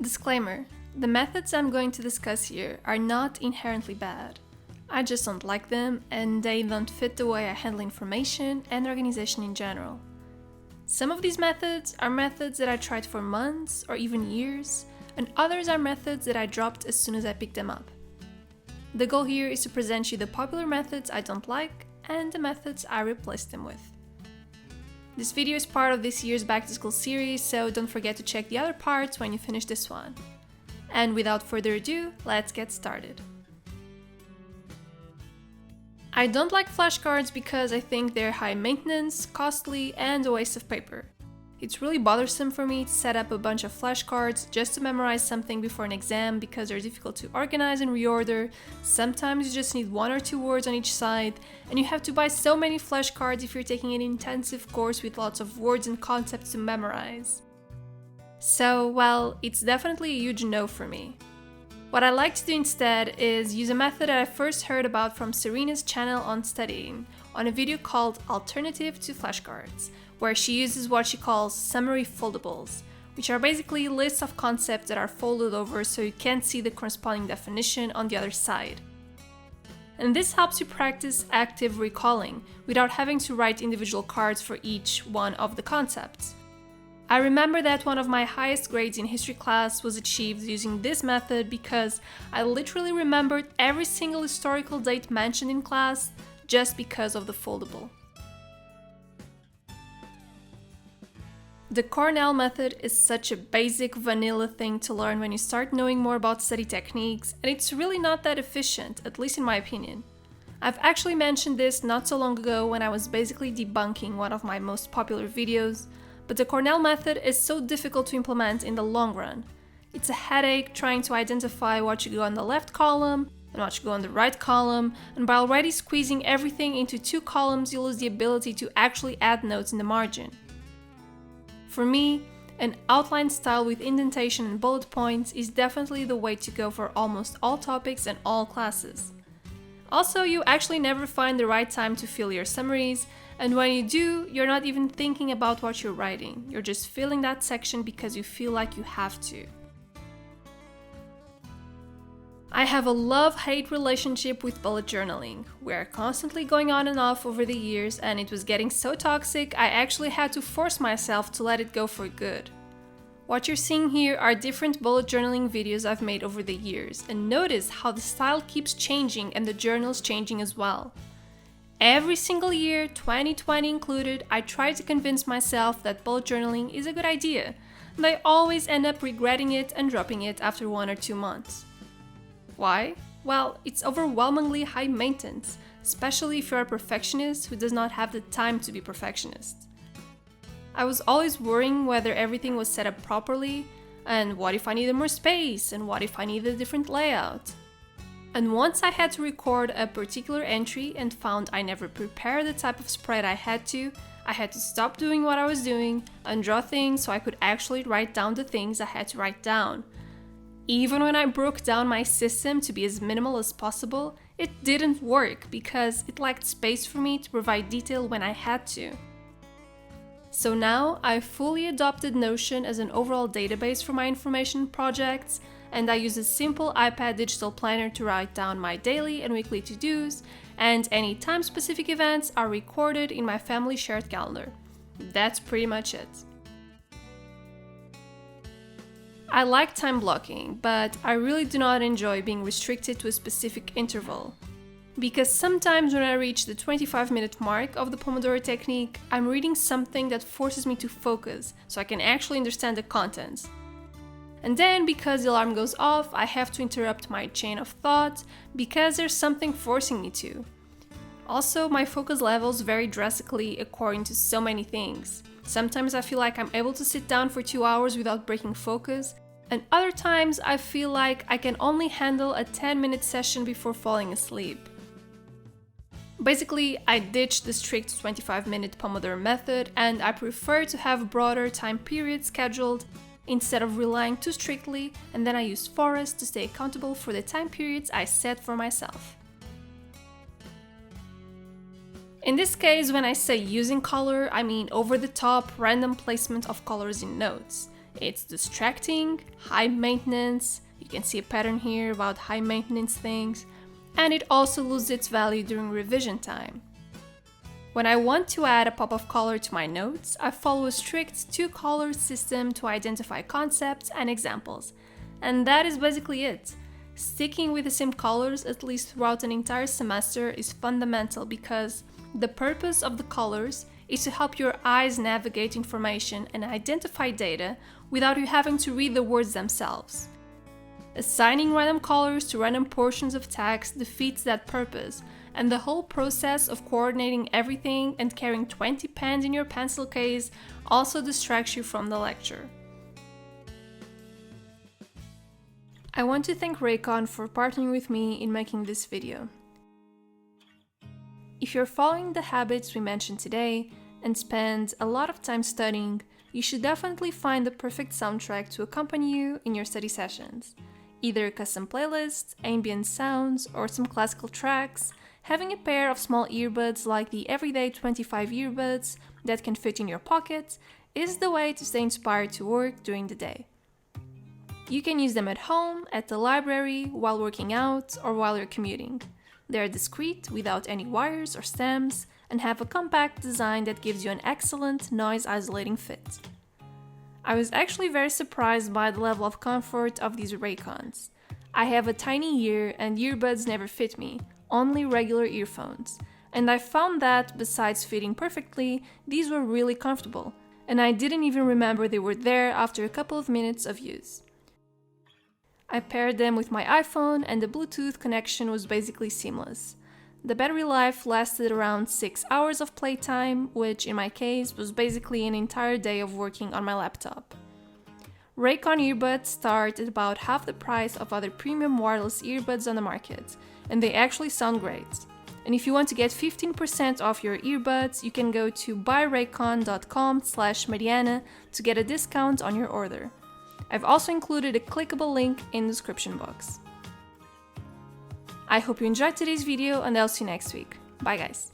Disclaimer: the methods I'm going to discuss here are not inherently bad. I just don't like them, and they don't fit the way I handle information and organization in general. Some of these methods are methods that I tried for months or even years, and others are methods that I dropped as soon as I picked them up. The goal here is to present you the popular methods I don't like and the methods I replaced them with. This video is part of this year's Back to School series, so don't forget to check the other parts when you finish this one. And without further ado, let's get started. I don't like flashcards because I think they're high maintenance, costly, and a waste of paper. It's really bothersome for me to set up a bunch of flashcards just to memorize something before an exam because they're difficult to organize and reorder. Sometimes you just need 1 or 2 words on each side, and you have to buy so many flashcards if you're taking an intensive course with lots of words and concepts to memorize. So, well, it's definitely a huge no for me. What I like to do instead is use a method that I first heard about from Serena's channel on studying, on a video called Alternative to Flashcards, where she uses what she calls summary foldables, which are basically lists of concepts that are folded over so you can't see the corresponding definition on the other side. And this helps you practice active recalling without having to write individual cards for each one of the concepts. I remember that one of my highest grades in history class was achieved using this method because I literally remembered every single historical date mentioned in class just because of the foldable. The Cornell method is such a basic vanilla thing to learn when you start knowing more about study techniques, and it's really not that efficient, at least in my opinion. I've actually mentioned this not so long ago when I was basically debunking one of my most popular videos, but the Cornell method is so difficult to implement in the long run. It's a headache trying to identify what should go on the left column and what should go on the right column, and by already squeezing everything into 2 columns, you lose the ability to actually add notes in the margin. For me, an outline style with indentation and bullet points is definitely the way to go for almost all topics and all classes. Also, you actually never find the right time to fill your summaries, and when you do, you're not even thinking about what you're writing, you're just filling that section because you feel like you have to. I have a love-hate relationship with bullet journaling. We're constantly going on and off over the years, and it was getting so toxic I actually had to force myself to let it go for good. What you're seeing here are different bullet journaling videos I've made over the years, and notice how the style keeps changing and the journal's changing as well. Every single year, 2020 included, I try to convince myself that bullet journaling is a good idea, and I always end up regretting it and dropping it after 1 or 2 months. Why? Well, it's overwhelmingly high maintenance, especially if you're a perfectionist who does not have the time to be perfectionist. I was always worrying whether everything was set up properly, and what if I needed more space, and what if I needed a different layout. And once I had to record a particular entry and found I never prepared the type of spread I had to stop doing what I was doing and draw things so I could actually write down the things I had to write down. Even when I broke down my system to be as minimal as possible, it didn't work because it lacked space for me to provide detail when I had to. So now I've fully adopted Notion as an overall database for my information projects, and I use a simple iPad digital planner to write down my daily and weekly to-dos, and any time-specific events are recorded in my family shared calendar. That's pretty much it. I like time blocking, but I really do not enjoy being restricted to a specific interval. Because sometimes when I reach the 25-minute mark of the pomodoro technique, I'm reading something that forces me to focus so I can actually understand the contents. And then because the alarm goes off, I have to interrupt my chain of thought because there's something forcing me to. Also, my focus levels vary drastically according to so many things. Sometimes I feel like I'm able to sit down for 2 hours without breaking focus, and other times I feel like I can only handle a 10-minute session before falling asleep. Basically, I ditched the strict 25-minute Pomodoro method, and I prefer to have broader time periods scheduled instead of relying too strictly, and then I use Forest to stay accountable for the time periods I set for myself. In this case, when I say using color, I mean over-the-top random placement of colors in notes. It's distracting, high maintenance, you can see a pattern here about high maintenance things, and it also loses its value during revision time. When I want to add a pop of color to my notes, I follow a strict 2-color system to identify concepts and examples. And that is basically it. Sticking with the same colors at least throughout an entire semester is fundamental because the purpose of the colors is to help your eyes navigate information and identify data without you having to read the words themselves. Assigning random colors to random portions of text defeats that purpose, and the whole process of coordinating everything and carrying 20 pens in your pencil case also distracts you from the lecture. I want to thank Raycon for partnering with me in making this video. If you're following the habits we mentioned today and spend a lot of time studying, you should definitely find the perfect soundtrack to accompany you in your study sessions. Either a custom playlist, ambient sounds, or some classical tracks. Having a pair of small earbuds like the Everyday 25 earbuds that can fit in your pocket is the way to stay inspired to work during the day. You can use them at home, at the library, while working out, or while you're commuting. They're discreet, without any wires or stems, and have a compact design that gives you an excellent noise-isolating fit. I was actually very surprised by the level of comfort of these Raycons. I have a tiny ear and earbuds never fit me, only regular earphones. And I found that, besides fitting perfectly, these were really comfortable, and I didn't even remember they were there after a couple of minutes of use. I paired them with my iPhone and the Bluetooth connection was basically seamless. The battery life lasted around 6 hours of playtime, which in my case was basically an entire day of working on my laptop. Raycon earbuds start at about half the price of other premium wireless earbuds on the market, and they actually sound great. And if you want to get 15% off your earbuds, you can go to buyraycon.com/Mariana to get a discount on your order. I've also included a clickable link in the description box. I hope you enjoyed today's video and I'll see you next week. Bye guys!